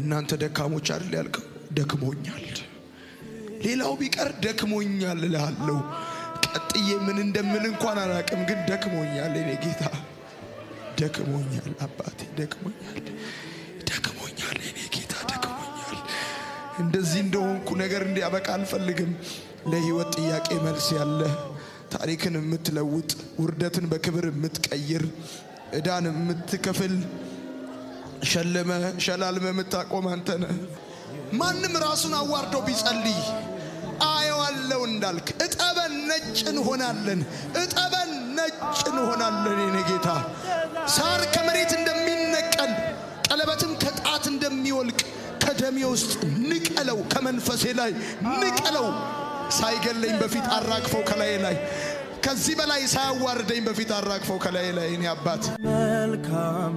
እናንተ ደካሞች አይደል ያልከው? ደክሞኛል። ሌላው ቢቀር ደክሞኛል እልሃለሁ። ቀጥዬ ምን እንደምን እንኳን አላቅም፣ ግን ደክሞኛል። እኔ ጌታ ደክሞኛል፣ አባቴ ደክሞኛል፣ ደክሞኛል። እኔ ጌታ ደክሞኛል። እንደዚህ እንደሆንኩ ነገር እንዲያበቃ አልፈልግም። ለህይወት ጥያቄ መልስ ያለ፣ ታሪክን የምትለውጥ፣ ውርደትን በክብር የምትቀይር፣ ዕዳን የምትከፍል፣ ሸላልመ የምታቆም አንተ ነህ። ማንም ራሱን አዋርዶ ቢጸልይ አየዋለሁ እንዳልክ እጠበን ነጭ እንሆናለን፣ እጠበን ነጭ እንሆናለን። የኔ ጌታ ሳር ከመሬት እንደሚነቀል ቀለበትም ከጣት እንደሚወልቅ ከደሜ ውስጥ ንቀለው፣ ከመንፈሴ ላይ ንቀለው። ሳይገለኝ በፊት አራግፈው ከላይ ላይ፣ ከዚህ በላይ ሳያዋርደኝ በፊት አራግፈው ከላይ ላይ። እኔ አባት መልካም